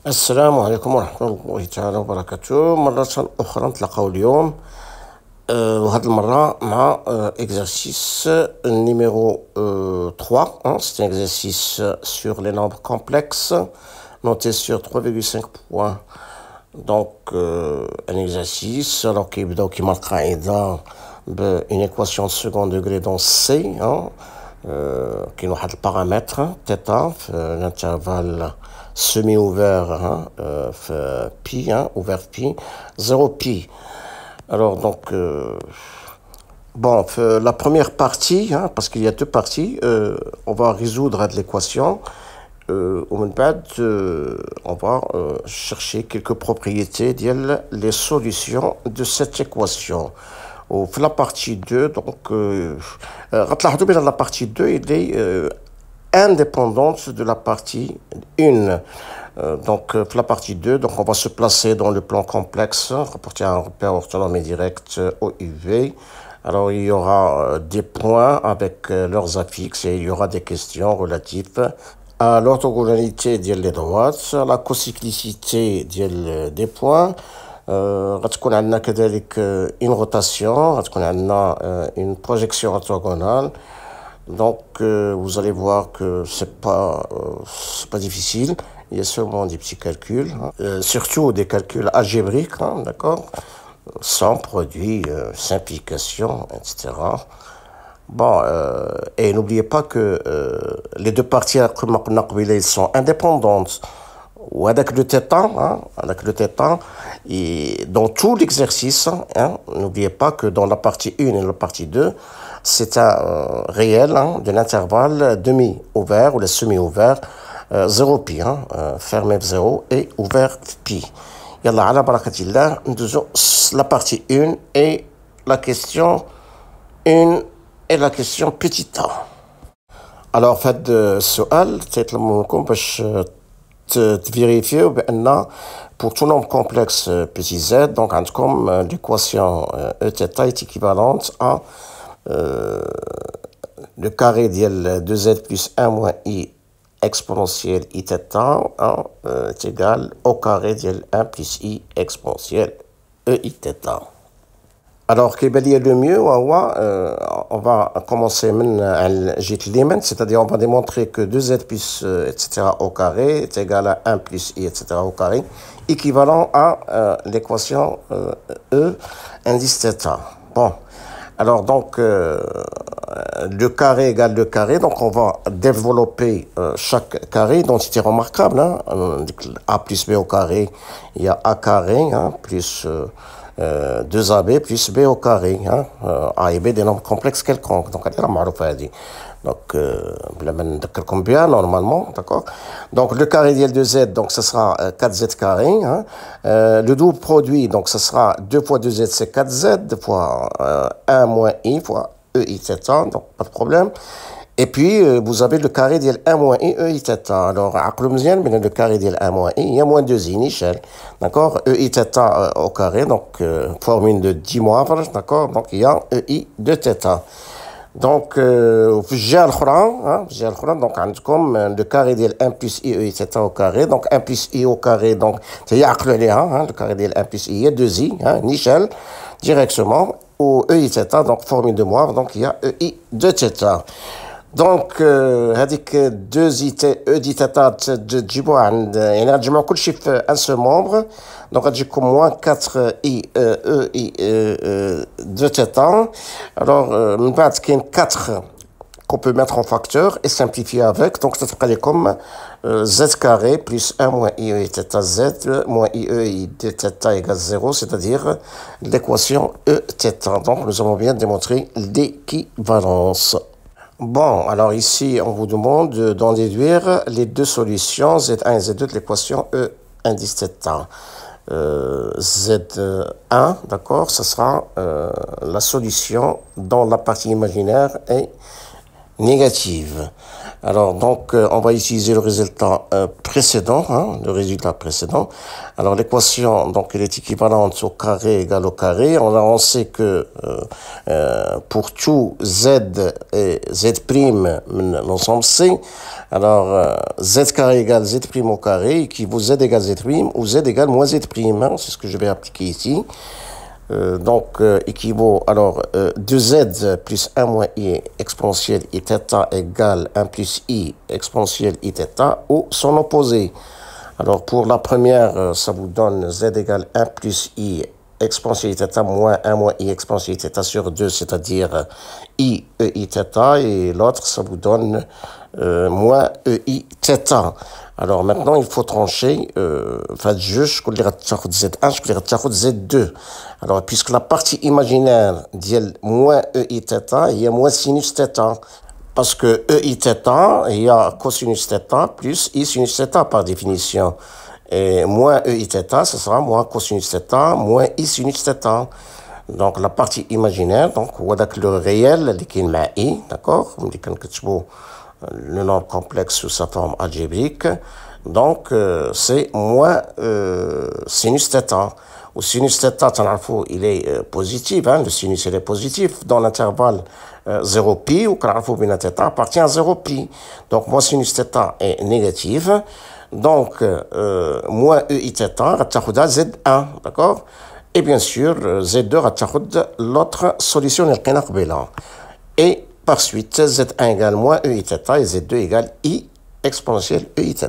السلام عليكم ورحمة الله تعالى وبركاته. مرة أخرى نتلاقاو اليوم، وهذه المرة مع exercice numéro 3. C'est un exercice sur les nombres complexes, noté sur 3,5 points. Donc, un exercice alors كيبداو كيما القاعدة بune équation de second degré dans C. كاين واحد البارامتر θ في l'intervalle semi-ouvert, pi, ouvert pi, 0 pi. Alors donc, bon, la première partie, parce qu'il y a deux parties, on va résoudre l'équation. On va chercher quelques propriétés les solutions de cette équation. La partie 2, donc, la partie 2, il est indépendante de la partie 1. Donc, la partie 2, donc on va se placer dans le plan complexe, rapporter un repère orthonormé direct OUV. Alors, il y aura des points avec leurs affixes et il y aura des questions relatives à l'orthogonalité des droites, à la cocyclicité des points. غتكون عندنا كذلك une rotation, غتكون عندنا une projection orthogonale. Donc, vous allez voir que c'est pas difficile. Il y a seulement des petits calculs, surtout des calculs algébriques, d'accord, sans produit, simplification, etc. Bon, et n'oubliez pas que les deux parties ils sont indépendantes. Ou avec le θ, et dans tout l'exercice, n'oubliez pas que dans la partie 1 et la partie 2, c'est un réel de l'intervalle demi-ouvert ou le semi-ouvert, 0 pi, fermé 0 et ouvert pi. Yalla ala barakatillah, nous faisons la partie 1 et la question 1 et la question petit a. Alors, faites السؤال تيطلبوا باش vérifier pour tout nombre complexe petit z, donc comme l'équation Eθ est équivalente à le carré de 2z plus 1 moins i exponentielle Iθ est égal au carré de 1 plus i exponentielle Eηθ. Alors, le mieux, on va commencer c'est-à-dire on va démontrer que 2z plus, etc. au carré est égal à 1 plus i, etc. au carré, équivalent à l'équation E indice θ. Bon, alors donc, le carré égale le carré, donc on va développer chaque carré, d'entité remarquable, a plus b au carré, il y a a carré, plus 2ab plus b au carré, a et b des nombres complexes quelconques. Donc, comme bien normalement, d'accord. Donc, le carré de 2z, donc ce sera 4z carré. Le double produit, donc ce sera 2 fois 2z, c'est 4z, 2 fois 1 moins i fois Eηθ, donc pas de problème. Et puis, vous avez le carré de 1 moins i Eηθ. Alors, le carré de 1 moins i, il y a moins 2i, Nichel. D'accord? Eηθ au carré, donc formule de 10 moivres, d'accord? Donc, il y a ei de θ. Donc, j'ai donc, comme le carré de 1 plus i Eηθ au carré, donc 1 plus i au carré, donc, c'est le carré de 1 plus i, il y a 2i, Nichel, directement, ou Eηθ, donc formule de moivre, donc il y a ei de θ. Donc, هذيك 2 e دي θ تجيبوها عند يعني غتجمعوا كلشي في ان سو مومبر. دونك غتجيكم موان 4 i e i de θ. Alors, من بعد كاين 4 qu'on peut mettre en facteur et simplifier avec. Donc, ça تبقى لكم z carré plus 1 moins i e θ z moins i e de θ égale 0, c'est-à-dire l'équation Eθ. Donc, nous avons bien démontré l'équivalence. Bon, alors ici, on vous demande d'en déduire les deux solutions, Z1 et Z2 de l'équation E indice θ. Z1, d'accord, ce sera la solution dans la partie imaginaire est négative. Alors, donc, on va utiliser le résultat précédent, hein, le résultat précéd'ent. Alors, l'équation, donc, elle est équivalente au carré égale au carré. On sait que pour tout z et z' l'ensemble C, alors z carré égale z' au carré équivaut z égale z' ou z égale moins z', hein, c'est ce que je vais appliquer ici. Équivaut alors 2z plus 1 moins i exponentielle i θ égale 1 plus i exponentielle i θ ou son opposé. Alors pour la première, ça vous donne z égale 1 plus i exponentielle i θ moins 1 moins i exponentielle i θ sur 2, c'est-à-dire i e i θ, et l'autre, ça vous donne moins e i θ. Alors maintenant, il faut trancher. Je vais Z1, je vais Z2. Alors, puisque la partie imaginaire dit moins e i θ, il y a moins sinus θ. Parce que e i θ, il y a cosinus θ plus i sinus θ par définition. Et moins e i θ, ce sera moins cosinus θ moins i sinus θ. Donc, la partie imaginaire, donc, le réel, qui est i, d'accord? Le nombre complexe sous sa forme algébrique. Donc, c'est moins sinus θ. Au sinus θ, il est positif, hein, le sinus il est positif dans l'intervalle 0π, ou θ appartient à 0π. Donc, moins sinus θ est négatif. Donc, moins e i θ, Z1, d'accord? Et bien sûr, Z2, l'autre solution est et par suite, Z1 égale moins e i θ et Z2 égale i exponentielle e i θ.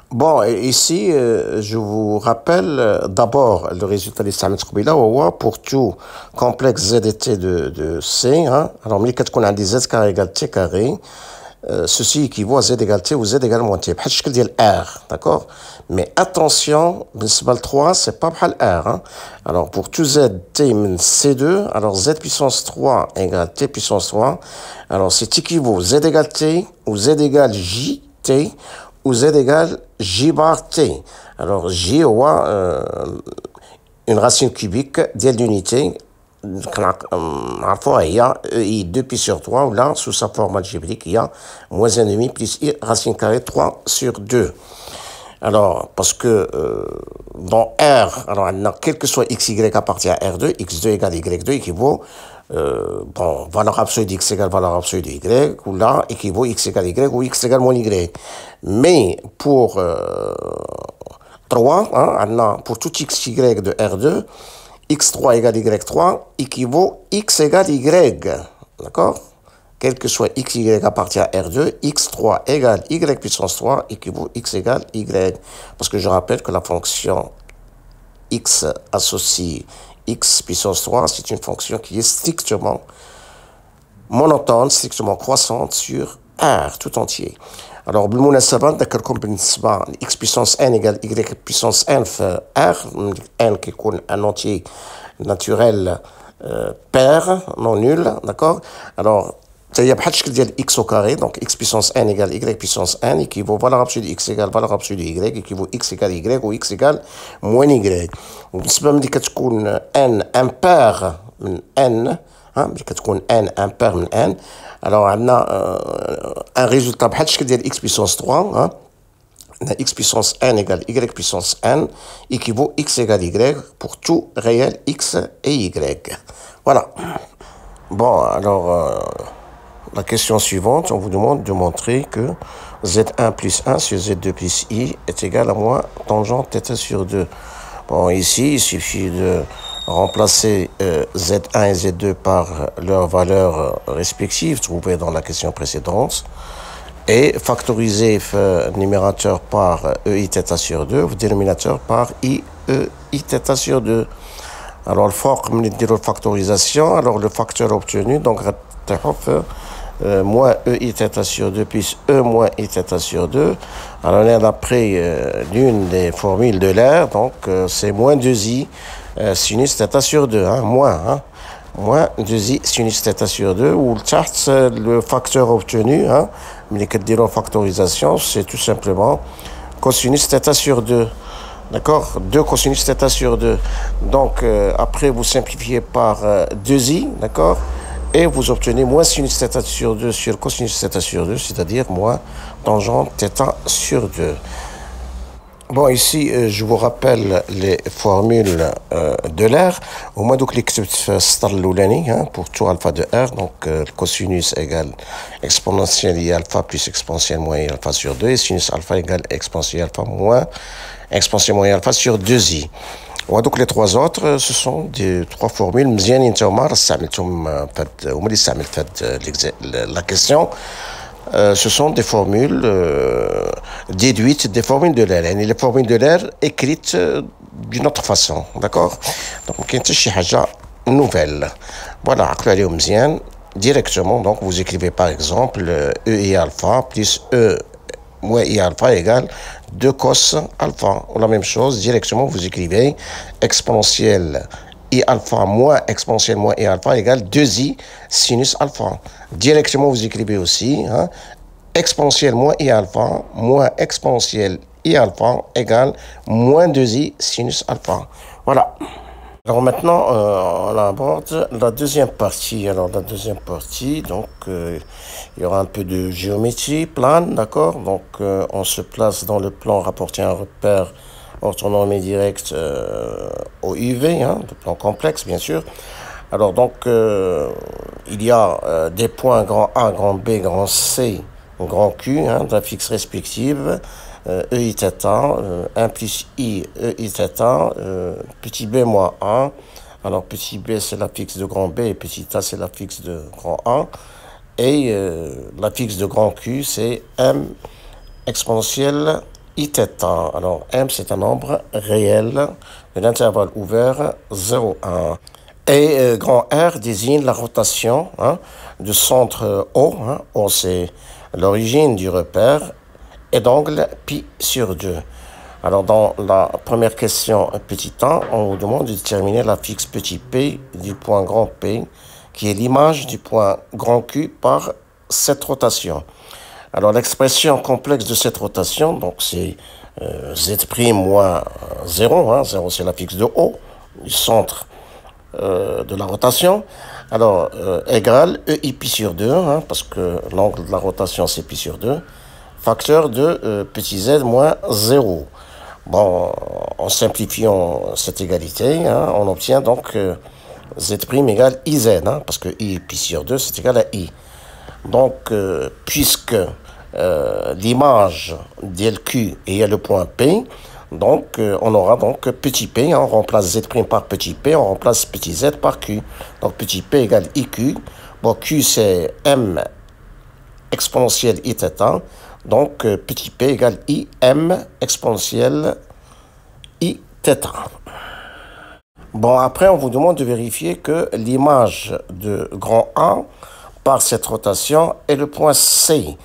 Bon, ici, je vous rappelle d'abord le résultat de l'islam pour tout complexe Z et T de C. Hein. Alors, on a des Z carré égale T carré. Ceci équivaut à Z égale T ou Z égale moins T. Je vais dire R, d'accord? Mais attention, le 3, c'est pas R. Hein. Alors, pour tout Z, T C2, alors Z puissance 3 égale T puissance 3. Alors, c'est équivaut Z égale T ou Z égale J T ou Z égale J bar T. Alors, J ou une racine cubique d'unité. Il y a i 2 pi sur 3, ou là, sous sa forme algébrique, il y a moins 1,5 plus i racine carrée 3 sur 2. Alors, parce que dans R, alors, quel que soit x, y appartient à R2, x2 égale y2 équivaut, valeur absolue d'x égale valeur absolue de y, ou là, équivaut x égale y ou x égale moins y. Mais pour 3, hein, pour tout x, y de R2, x3 égale y3 équivaut x égale y, d'accord? Quel que soit x, y appartient à R2, x3 égale y puissance 3 équivaut x égale y. Parce que je rappelle que la fonction x associée x puissance 3, c'est une fonction qui est strictement monotone, strictement croissante sur R tout entier. Alors, بالمناسبة نذكركم بالنسبة x puissance n égale y puissance n في R, n qui est un entier naturel pair, non nul, d'accord? Alors, il y a بحال الشكل ديال x au carré, donc x puissance n égale y puissance n équivaut valeur absolue de x égale valeur absolue de y équivaut x égale y ou x égale moins y. وبالنسبة ملي كتكون n impair من n, ملي كتكون n impair من n, alors on a un résultat بحال الشكل ديال x puissance 3, x puissance n égale y puissance n équivaut x égale y pour tout réel x et y. Voilà. Bon, alors, la question suivante, on vous demande de montrer que Z1 plus 1 sur Z2 plus I est égal à moins tangente θ sur 2. Bon, ici, il suffit de remplacer Z1 et Z2 par leurs valeurs respectives trouvées dans la question précédente et factoriser le numérateur par EI θ sur 2, le dénominateur par I E I θ sur 2. Alors, le fork, la factorisation, alors le facteur obtenu, donc, moins EI θ sur 2 plus E moins I θ sur 2. Alors, on est d'après l'une des formules de l'air, donc c'est moins 2i sinus θ sur 2, moins 2i sinus θ sur 2, ou le facteur obtenu, mais la factorisation, c'est tout simplement cosinus θ sur 2. D'accord? 2 cosinus θ sur 2. Donc, après, vous simplifiez par 2i, d'accord? et vous obtenez moins sinus θ sur 2 sur cosinus θ sur 2, c'est-à-dire moins tangente θ sur 2. Bon, ici, je vous rappelle les formules de l'air. Au moins, donc, pour tout alpha de R, donc le cosinus égale exponentielle I alpha plus exponentielle moins I alpha sur 2, et sinus alpha égale exponentielle alpha moins exponentielle moins I alpha sur 2i. Donc les trois autres, ce sont des trois formules. La question. Ce sont des formules déduites des formules de l'air. Les formules de l'air écrites d'une autre façon, d'accord? Donc, il y a une nouvelle. Voilà, directement, donc vous écrivez par exemple EI alpha plus E moins I alpha égale 2 cos alpha. Ou la même chose, directement vous écrivez exponentielle I alpha moins exponentielle moins I alpha égale 2i sinus alpha. Directement, vous écrivez aussi exponentielle moins I alpha moins exponentielle I alpha égale moins 2i sinus alpha. Voilà. Alors maintenant, on aborde la deuxième partie. Alors la deuxième partie, donc il y aura un peu de géométrie plane, d'accord? Donc on se place dans le plan rapporté à un repère orthonormé direct au UV, le plan complexe bien sûr. Alors donc il y a des points grand A, grand B, grand C, grand Q, de la fixe respective, EI θ, 1 plus I, EI θ, petit b moins 1. Alors petit b c'est la fixe de grand B et petit a c'est la fixe de grand A. Et la fixe de grand Q c'est M exponentielle I θ. Alors M c'est un nombre réel de l'intervalle ouvert 0, 1. Et grand R désigne la rotation du centre O. O c'est l'origine du repère et d'angle pi sur 2. Alors dans la première question petit a, on vous demande de déterminer la fixe petit p du point grand P qui est l'image du point grand Q par cette rotation. Alors l'expression complexe de cette rotation, donc c'est z' moins 0, 0 c'est la fixe de O, du centre de la rotation. Alors égale EI pi sur 2, parce que l'angle de la rotation c'est pi sur 2, facteur de petit z moins 0. Bon, en simplifiant cette égalité, on obtient donc z' égale IZ, parce que I pi sur 2 c'est égal à I. Donc, puisque l'image d'LQ est le point P, donc on aura donc petit p, on remplace z' par petit p, on remplace petit z par q. Donc petit p égale IQ. Bon, q c'est M exponentielle I θ. Donc petit p égale IM exponentielle I θ. Bon, après on vous demande de vérifier que l'image de grand A par cette rotation est le point C.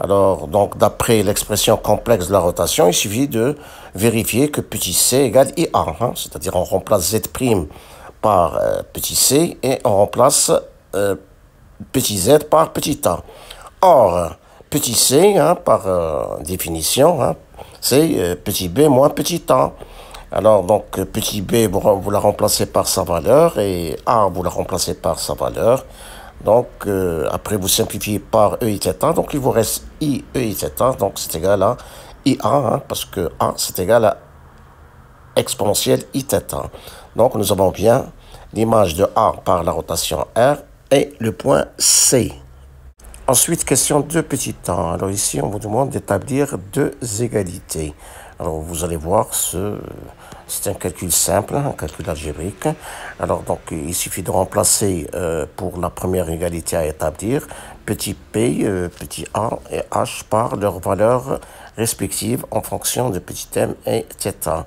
Alors, donc, d'après l'expression complexe de la rotation, il suffit de vérifier que petit c égale IA. C'est-à-dire, on remplace z' par petit c et on remplace petit z par petit a. Or, petit c, par définition, c'est petit b moins petit a. Alors, donc, petit b, vous la remplacez par sa valeur et a, vous la remplacez par sa valeur. Donc, après, vous simplifiez par EI θ. Donc, il vous reste I EI θ. Donc, c'est égal à IA, parce que A, c'est égal à exponentielle I θ. Donc, nous avons bien l'image de A par la rotation R et le point C. Ensuite, question 2 petit a. Alors, ici, on vous demande d'établir deux égalités. Alors, vous allez voir, c'est un calcul simple, un calcul algébrique. Alors, donc, il suffit de remplacer pour la première égalité à établir petit p, petit a et h par leurs valeurs respectives en fonction de petit m et θ.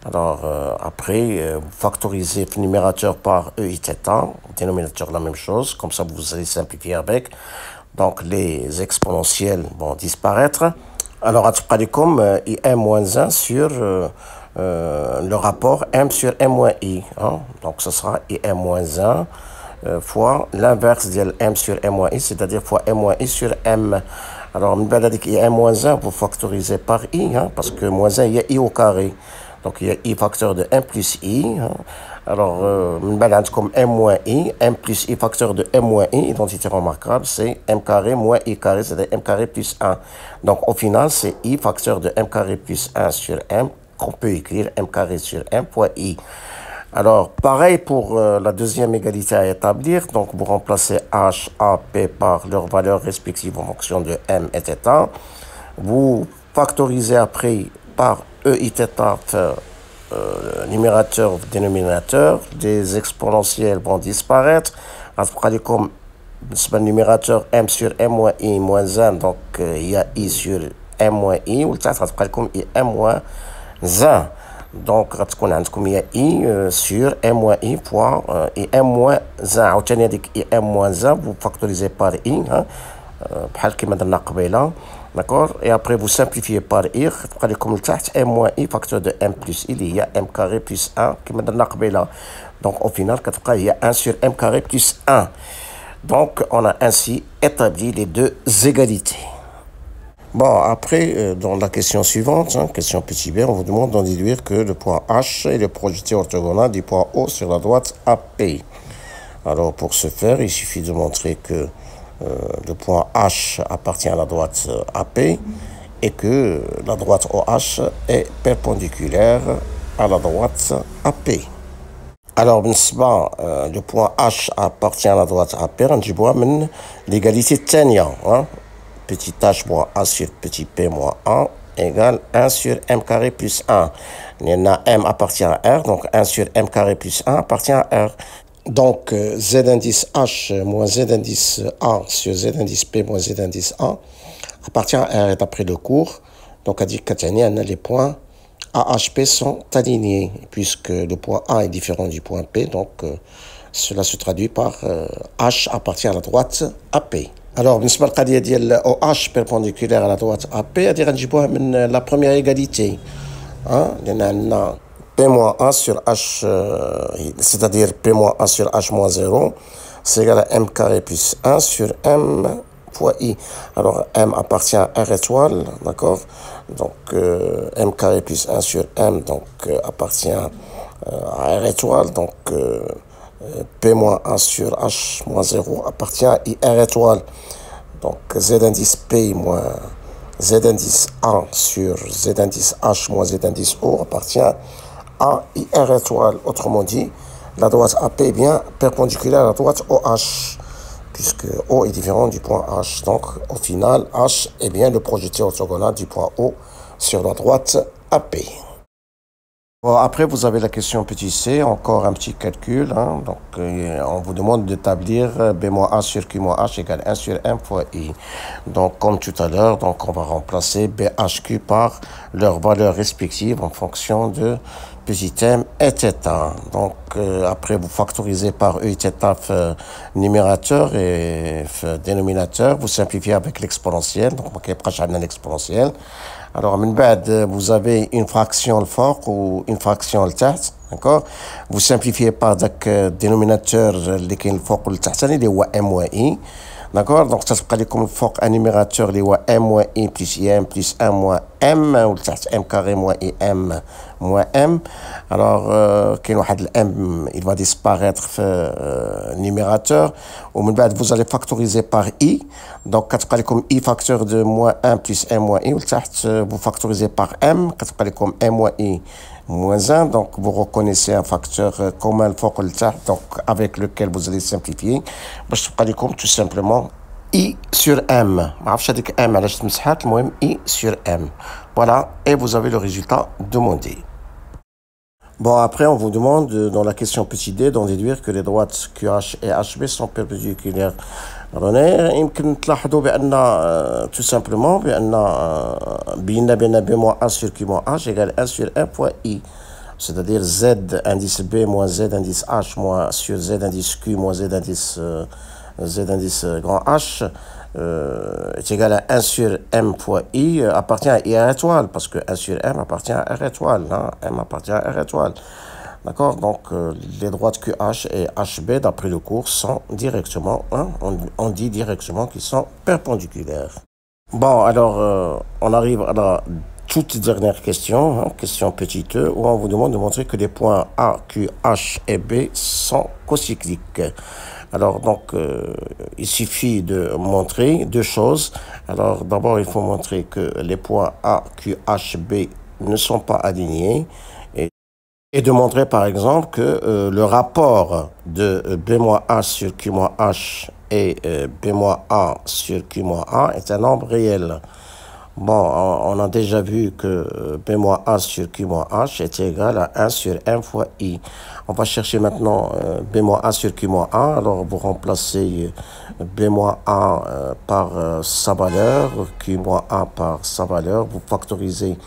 Alors, après, vous factorisez le numérateur par EI θ, dénominateur la même chose, comme ça vous allez simplifier avec. Donc, les exponentielles vont disparaître. Alors, comme IM-1 sur le rapport M sur M-I. Donc, ce sera IM-1 fois l'inverse de M sur M-I, c'est-à-dire fois M-I sur M. Alors, IM-1, vous factorisez par I, parce que moins 1, il y a I au carré. Donc, il y a I facteur de M plus I. Hein. Alors, comme M moins I, M plus I facteur de M moins I, identité remarquable, c'est M carré moins I carré, c'est-à-dire M carré plus 1. Donc, au final, c'est I facteur de M carré plus 1 sur M, qu'on peut écrire M carré sur M fois I. Alors, pareil pour la deuxième égalité à établir. Donc, vous remplacez H, A, P par leurs valeurs respectives en fonction de M et θ. Vous factorisez après par E, I, θ, numérateur, dénominateur. Des exponentielles vont disparaître. Comme le numérateur M sur M moins I moins 1. Donc, il y a I sur M moins I. Ou comme I M moins 1. Donc, il y a I sur M moins I fois I M moins 1. I M moins 1, vous factorisez par I. D'accord. Et après, vous simplifiez par I. Comme M moins I, facteur de M plus I, il y a M carré plus 1. Donc, au final, il y a 1 sur M carré plus 1. Donc, on a ainsi établi les deux égalités. Bon, après, dans la question suivante, question petit b, on vous demande d'en déduire que le point H est le projeté orthogonal du point O sur la droite AP. Alors, pour ce faire, il suffit de montrer que le point H appartient à la droite AP et que la droite OH est perpendiculaire à la droite AP. Alors, le point H appartient à la droite AP, on dit l'égalité Tania. Petit h moins a sur petit p moins 1 égale 1 sur m carré plus 1. M appartient à R, donc 1 sur m carré plus 1 appartient à R. Donc, z indice h moins z indice a sur z indice p moins z indice a appartient à R. Et d'après le cours, donc, à dire que les points AHP sont alignés, puisque le point A est différent du point P, donc cela se traduit par H appartient à la droite AP. Alors, OH perpendiculaire à la droite AP, la première égalité. P-1 sur H, c'est-à-dire P-1 sur H moins 0, c'est égal à M carré plus 1 sur M fois I. Alors, M appartient à R étoile, d'accord? Donc, M carré plus 1 sur M, donc, appartient à R étoile, donc, P-1 sur H moins 0 appartient à IR étoile. Donc, Z indice P moins Z indice A sur Z indice H moins Z indice O appartient à IR étoile. Autrement dit, la droite AP est bien perpendiculaire à la droite OH, puisque O est différent du point H. Donc, au final, H est bien le projeté orthogonal du point O sur la droite AP. Bon, après, vous avez la question petit c, encore un petit calcul. Donc, on vous demande d'établir B-A sur Q-H égale 1 sur M fois I. Donc, comme tout à l'heure, donc on va remplacer BHQ par leurs valeurs respectives en fonction de petit m et θ. Donc, après, vous factorisez par E et θ numérateur et dénominateur. Vous simplifiez avec l'exponentielle. Donc, on va l'exponentielle. Alors, vous avez une fraction le fort ou une fraction le tête, d'accord? Vous simplifiez par le dénominateur le fort ou le tête, c'est M moins I, d'accord? Donc, ça se prend comme le fort un numérateur, M moins I plus IM plus 1 moins M, ou le tête M carré moins IM moins M. Alors, le M, il va disparaître numérateur. Vous allez factoriser par I. Donc, comme I facteur de moins 1 plus M moins I. Vous factorisez par M. Comme M moins I moins 1. Donc, vous reconnaissez un facteur commun donc, avec lequel vous allez simplifier. Comme tout simplement I sur M. M, I sur M. Voilà, et vous avez le résultat demandé. Bon, après, on vous demande, dans la question petit d, d'en déduire que les droites QH et HB sont perpendiculaires. يمكن تلاحظوا بأن tout simplement بأن بينا بين B moins 1 sur Q moins H égale 1 sur M fois I. C'est-à-dire Z indice B moins Z indice H moins sur Z indice Q moins Z indice grand H est égal à 1 sur M fois I appartient à IR étoile, parce que 1 sur M appartient à R étoile. M appartient à R étoile. D'accord? Donc, les droites QH et HB, d'après le cours, sont directement, on dit directement qu'ils sont perpendiculaires. Bon, alors, on arrive à la toute dernière question, hein, question petite E, où on vous demande de montrer que les points A, Q, H et B sont cocycliques. Alors, donc, il suffit de montrer deux choses. Alors, d'abord, il faut montrer que les points A, Q, H, B ne sont pas alignés. Et de montrer, par exemple, que le rapport de B-A sur Q-H et B-A sur Q-A est un nombre réel. Bon, on a déjà vu que B-A sur Q-H est égal à 1 sur M fois I. On va chercher maintenant B-A sur Q-A. Alors, vous remplacez B-A par sa valeur, Q-A par sa valeur. Vous factorisez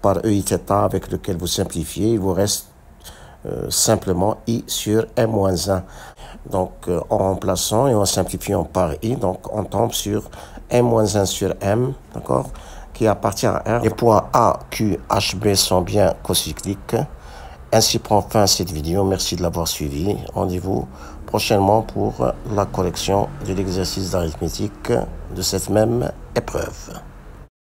par EIθ avec lequel vous simplifiez. Il vous reste simplement I sur M-1. Donc, en remplaçant et en simplifiant par I, donc on tombe sur M-1 sur M, d'accord, qui appartient à R. Les points A, Q, H, B sont bien cocycliques. Ainsi prend fin cette vidéo. Merci de l'avoir suivi. Rendez-vous prochainement pour la correction de l'exercice d'arithmétique de cette même épreuve.